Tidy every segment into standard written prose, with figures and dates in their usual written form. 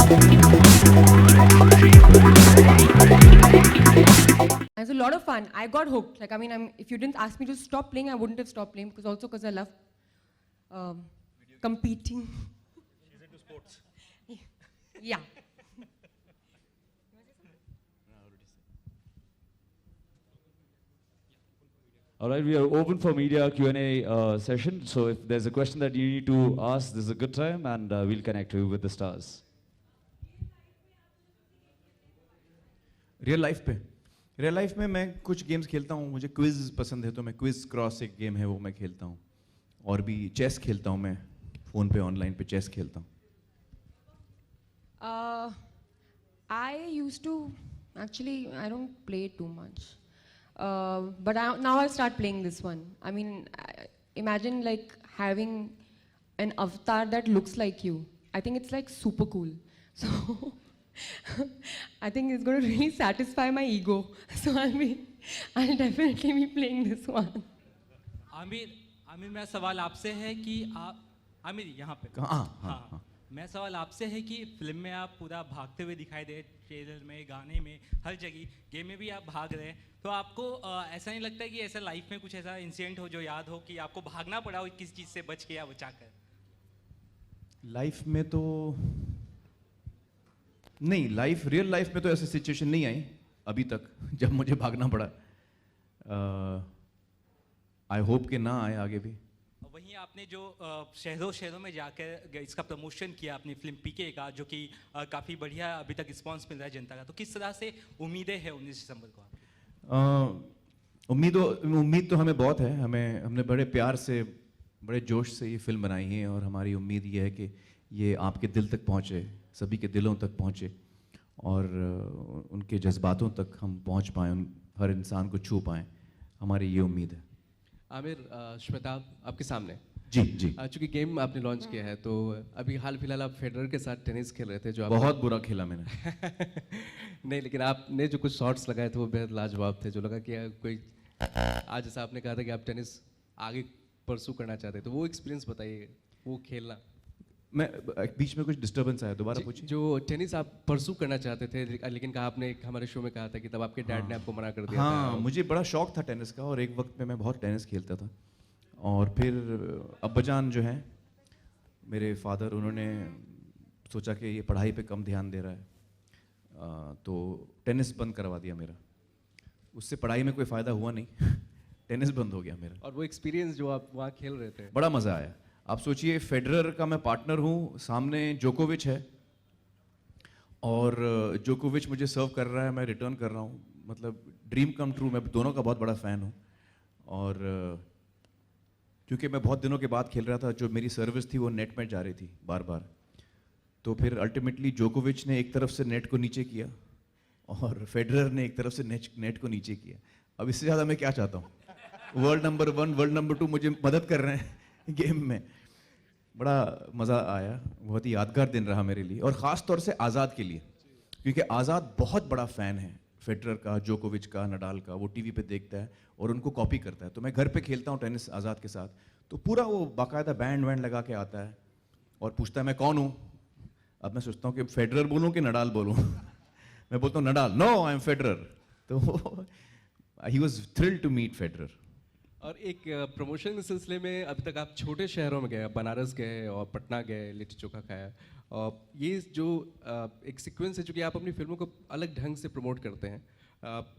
It's a lot of fun. I got hooked. Like, I mean, if you didn't ask me to stop playing, I wouldn't have stopped playing because I love competing. She's into sports. Yeah. All right, we are open for media Q&A session. So if there's a question that you need to ask, this is a good time, and we'll connect you with the stars. Real life में मैं कुछ games खेलता हूँ, मुझे quiz पसंद है तो मैं क्विज क्रॉस एक गेम है वो मैं खेलता हूँ, और भी चेस खेलता हूँ, मैं फ़ोन पे ऑनलाइन पे चेस खेलता हूँ. I used to, actually, I don't play too much. But now I start playing this one. I mean, imagine like having an avatar that looks like you. I think it's like super cool. So I think it's going to really satisfy my ego. So I'll definitely be playing this one. Aamir मेरा सवाल आपसे है कि आप आमिर यहाँ पे हाँ मेरा सवाल आपसे है कि फिल्म में आप पूरा भागते हुए दिखाई दे, ट्रेलर में, गाने में, हर जगह, गेम में भी आप भाग रहे हैं, तो आपको ऐसा नहीं लगता है कि ऐसा लाइफ में कुछ ऐसा इंसिडेंट हो जो याद हो कि आपको भागना पड़ा हो किस चीज़ से बच के या बचाकर? लाइफ में तो नहीं, रियल लाइफ में तो ऐसी सिचुएशन नहीं आई अभी तक जब मुझे भागना पड़ा. आई होप कि ना आए आगे भी. वहीं आपने जो शहरों में जाकर इसका प्रमोशन किया अपनी फिल्म पीके का, जो कि काफ़ी बढ़िया अभी तक रिस्पांस मिल रहा है जनता का, तो किस तरह से उम्मीदें हैं 19 दिसंबर को? उम्मीद तो हमें बहुत है. हमने बड़े प्यार से, बड़े जोश से ये फिल्म बनाई है, और हमारी उम्मीद ये है कि ये आपके दिल तक पहुँचे, सभी के दिलों तक पहुँचे, और उनके जज्बातों तक हम पहुँच पाएँ, हर इंसान को छू पाएँ. हमारी ये उम्मीद है. आमिर, श्वेताब आपके सामने. जी. चूँकि गेम आपने लॉन्च किया है, तो अभी हाल फिलहाल आप फेडरर के साथ टेनिस खेल रहे थे, जो आप बहुत बुरा खेला मैंने. नहीं, लेकिन आपने जो कुछ शॉट्स लगाए थे वो बेहद लाजवाब थे, जो लगा कि कोई आज जैसा आपने कहा था कि आप टेनिस आगे परसू करना चाहते, तो वो एक्सपीरियंस बताइए, वो खेलना. मैं बीच में कुछ डिस्टर्बेंस आया, दोबारा पूछिए. जो टेनिस आप परसू करना चाहते थे, लेकिन कहा आपने हमारे शो में कहा था कि तब आपके डैड ने आपको मना कर दिया था. मुझे बड़ा शौक था टेनिस का, और एक वक्त में मैं बहुत टेनिस खेलता था, और फिर अब्बाजान जो हैं मेरे फादर, उन्होंने सोचा कि ये पढ़ाई पे कम ध्यान दे रहा है, तो टेनिस बंद करवा दिया मेरा. उससे पढ़ाई में कोई फ़ायदा हुआ नहीं. टेनिस बंद हो गया मेरा. और वो एक्सपीरियंस जो आप वहाँ खेल रहे थे, बड़ा मज़ा आया. आप सोचिए, फेडरर का मैं पार्टनर हूँ, सामने जोकोविच है, और जोकोविच मुझे सर्व कर रहा है, मैं रिटर्न कर रहा हूँ. मतलब ड्रीम कम ट्रू. मैं दोनों का बहुत बड़ा फ़ैन हूँ, और क्योंकि मैं बहुत दिनों के बाद खेल रहा था, जो मेरी सर्विस थी वो नेट में जा रही थी बार बार, तो फिर अल्टीमेटली जोकोविच ने एक तरफ से नेट को नीचे किया, और फेडरर ने एक तरफ से नेट को नीचे किया. अब इससे ज़्यादा मैं क्या चाहता हूँ? वर्ल्ड नंबर 1, वर्ल्ड नंबर 2 मुझे मदद कर रहे हैं गेम में. बड़ा मज़ा आया. बहुत ही यादगार दिन रहा मेरे लिए, और ख़ास तौर से आज़ाद के लिए, क्योंकि आज़ाद बहुत बड़ा फ़ैन है फेडरर का, जोकोविच का, नडाल का. वो टीवी पे देखता है और उनको कॉपी करता है. तो मैं घर पे खेलता हूँ टेनिस आज़ाद के साथ, तो पूरा वो बाकायदा बैंड वैंड लगा के आता है और पूछता है मैं कौन हूँ. अब मैं सोचता हूँ कि फेडरर बोलूँ कि नडाल बोलूँ. मैं बोलता हूँ Nadal. No, I am Federer. तो he was thrilled to meet Federer. और एक प्रमोशन के सिलसिले में अभी तक आप छोटे शहरों में गए, बनारस गए और पटना गए, लिट्टी चोखा खाया, और ये जो एक सीक्वेंस है जो कि आप अपनी फिल्मों को अलग ढंग से प्रमोट करते हैं,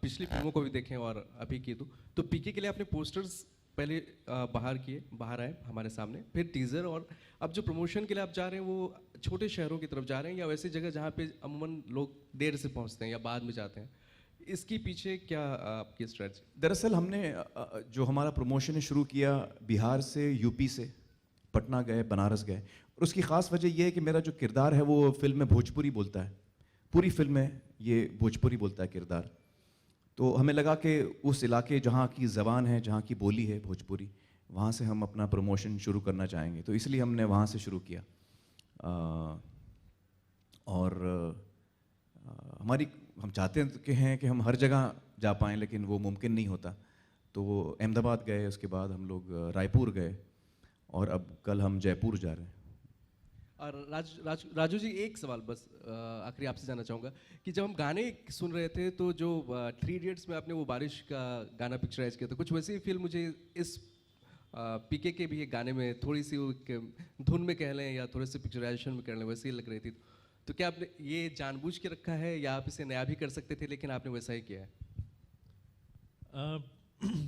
पिछली फिल्मों को भी देखें और अभी की तो पीके के लिए आपने पोस्टर्स पहले बाहर आए हमारे सामने, फिर टीज़र, और अब जो प्रमोशन के लिए आप जा रहे हैं वो छोटे शहरों की तरफ जा रहे हैं, या वैसी जगह जहाँ पे अमूमन लोग देर से पहुँचते हैं या बाद में जाते हैं. इसके पीछे क्या आपकी स्ट्रेटजी? दरअसल हमने जो हमारा प्रमोशन है शुरू किया बिहार से, यूपी से, पटना गए, बनारस गए, और उसकी ख़ास वजह यह है कि मेरा जो किरदार है वो फिल्म में भोजपुरी बोलता है. पूरी फिल्म में ये भोजपुरी बोलता है किरदार. तो हमें लगा कि उस इलाके जहाँ की ज़बान है, जहाँ की बोली है भोजपुरी, वहाँ से हम अपना प्रमोशन शुरू करना चाहेंगे, तो इसलिए हमने वहाँ से शुरू किया. और हम चाहते हैं कि हम हर जगह जा पाएँ, लेकिन वो मुमकिन नहीं होता. तो वो अहमदाबाद गए, उसके बाद हम लोग रायपुर गए, और अब कल हम जयपुर जा रहे हैं. और राजू जी, एक सवाल बस आखिरी आपसे जानना चाहूँगा कि जब हम गाने सुन रहे थे तो जो 3 इडियट्स में आपने वो बारिश का गाना पिक्चराइज किया था, कुछ वैसे ही फील मुझे इस पीके के भी एक गाने में थोड़ी सी वो धुन में कह लें या थोड़े से पिक्चराइजेशन में कह लें वैसे ही लग रही थी। तो क्या आपने ये जानबूझ के रखा है या आप इसे नया भी कर सकते थे लेकिन आपने वैसा ही किया है?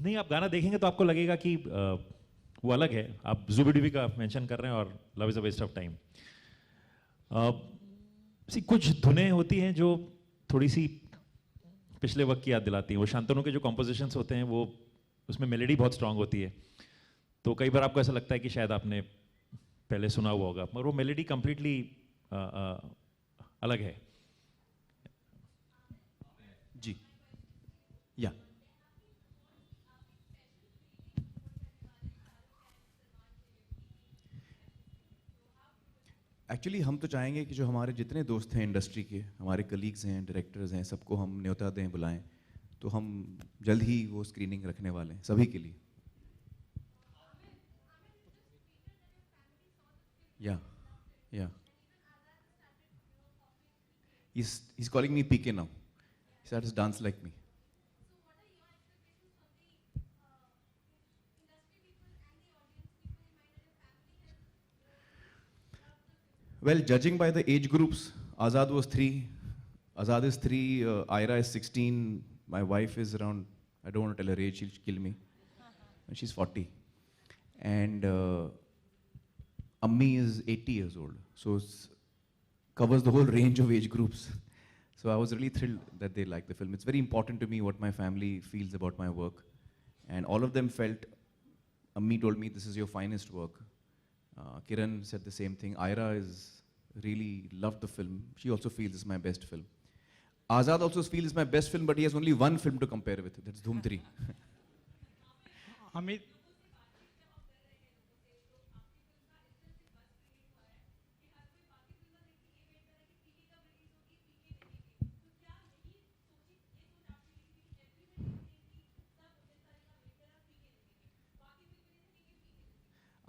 नहीं, आप गाना देखेंगे तो आपको लगेगा कि वो अलग है। आप जुबिडुबी का मेंशन कर रहे हैं और love is a waste of time. कुछ धुनें होती हैं जो थोड़ी सी पिछले वक्त की याद दिलाती हैं। वो शांतनु के जो कॉम्पोजिशंस होते हैं वो उसमें मेलोडी बहुत स्ट्रांग होती है, तो कई बार आपको ऐसा लगता है कि शायद आपने पहले सुना हुआ होगा, मगर वो मेलोडी कंप्लीटली अलग है। जी, या एक्चुअली हम तो चाहेंगे कि जो हमारे जितने दोस्त हैं इंडस्ट्री के, हमारे कलीग्स हैं, डायरेक्टर्स हैं, सबको हम न्योता दें, बुलाएं। तो हम जल्द ही वो स्क्रीनिंग रखने वाले हैं सभी के लिए। या he's calling me PK now. He starts to dance like me. Well, judging by the age groups, Azad was 3. Azad is 3. Ira is 16. My wife is around, I don't want to tell her age, she'll kill me. And she's 40. And Ammi is 80 years old. So it covers the whole range of age groups. So I was really thrilled that they liked the film. It's very important to me what my family feels about my work. And all of them felt, Ammi told me, this is your finest work. Kiran said the same thing. Ira really loved the film. She also feels it's my best film. Azad also feels it's my best film, but he has only one film to compare with. That's Dhoom 3. Amit,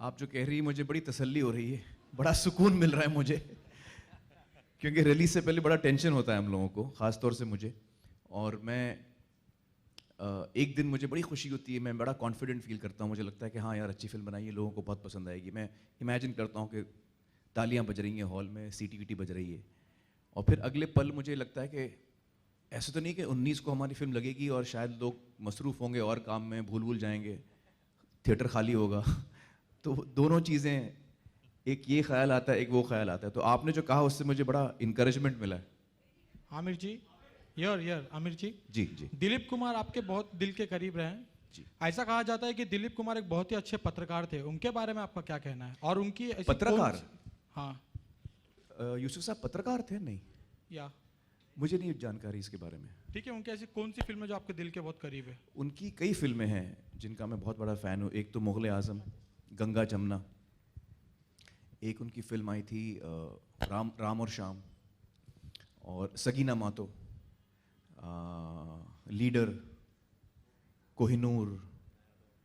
आप जो कह रही है मुझे बड़ी तसल्ली हो रही है, बड़ा सुकून मिल रहा है मुझे, क्योंकि रिलीज से पहले बड़ा टेंशन होता है हम लोगों को, ख़ास तौर से मुझे। और मैं एक दिन मुझे बड़ी खुशी होती है, मैं बड़ा कॉन्फिडेंट फील करता हूँ, मुझे लगता है कि हाँ यार अच्छी फिल्म बनाई है, लोगों को बहुत पसंद आएगी। मैं इमेजिन करता हूँ कि तालियाँ बज रही हैं हॉल में, सीटी वीटी बज रही है, और फिर अगले पल मुझे लगता है कि ऐसा तो नहीं कि 19 को हमारी फिल्म लगेगी और शायद लोग मसरूफ़ होंगे और काम में, भूल जाएंगे, थिएटर खाली होगा। तो दोनों चीज़ें, एक ये ख्याल आता है, एक वो ख्याल आता है। तो आपने जो कहा उससे मुझे बड़ा इंकरेजमेंट मिला है। आमिर जी, आमिर जी, जी दिलीप कुमार आपके बहुत दिल के करीब रहे हैं जी। ऐसा कहा जाता है कि दिलीप कुमार एक बहुत ही अच्छे पत्रकार थे, उनके बारे में आपका क्या कहना है? और उनकी ऐसी पत्रकार? हाँ, यूसुफ साहब पत्रकार थे? नहीं, या मुझे नहीं जानकारी इसके बारे में। ठीक है, उनकी ऐसी कौन सी फिल्म है जो आपके दिल के बहुत करीब है? उनकी कई फिल्में हैं जिनका मैं बहुत बड़ा फ़ैन हूँ। एक तो मुग़ल आज़म, गंगा जमुना, एक उनकी फिल्म आई थी राम और शाम, और सगीना मातो, लीडर, कोहिनूर,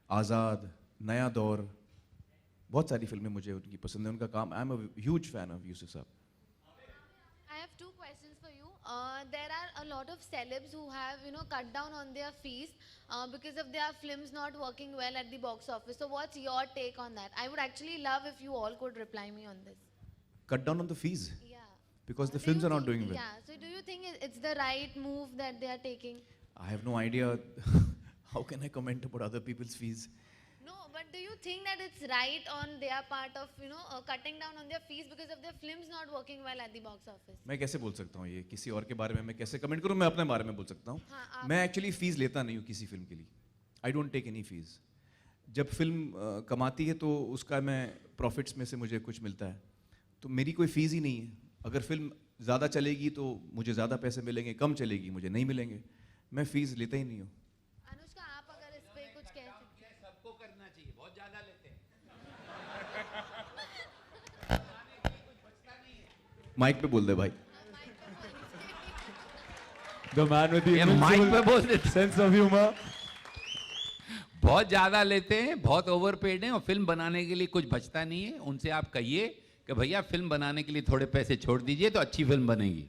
आज़ाद, नया दौर, बहुत सारी फिल्में मुझे उनकी पसंद है। उनका काम, I am a huge fan of Yusuf साहब। I have 2 questions for you. There are a lot of celebs who have, cut down on their fees because of their films not working well at the box office. So what's your take on that? I would actually love if you all could reply me on this. Cut down on the fees? Yeah. Because the Do films you are not think- doing well. Yeah. So do you think it's the right move that they are taking? I have no idea. How can I comment about other people's fees? No, but do you think that it's right on their part of, cutting down on their fees because of their films not working well at the box office? मैं कैसे बोल सकता हूँ ये? किसी और के बारे में मैं कैसे कमेंट करूँ? मैं अपने बारे में बोल सकता हूँ। हाँ, आप- मैं एक्चुअली फीस लेता नहीं हूँ किसी फिल्म के लिए। I don't take any fees. जब फिल्म कमाती है तो उसका मैं प्रॉफिट्स में से मुझे कुछ मिलता है, तो मेरी कोई फीस ही नहीं है। अगर फिल्म ज़्यादा चलेगी तो मुझे ज़्यादा पैसे मिलेंगे, कम चलेगी मुझे नहीं मिलेंगे। मैं फीस लेता ही नहीं हूँ। अनुष्का, आप अगर इस पे कुछ कह सकते हैं। सबको करना चाहिए, बहुत ज्यादा लेते हैं। माइक पे बोल दे भाई। The man with the ये माइक पे बोल देते। sense of humor. बहुत ज्यादा लेते हैं, बहुत ओवरपेड हैं और फिल्म बनाने के लिए कुछ बचता नहीं है। उनसे आप कहिए कि भैया फिल्म बनाने के लिए थोड़े पैसे छोड़ दीजिए तो अच्छी फिल्म बनेगी।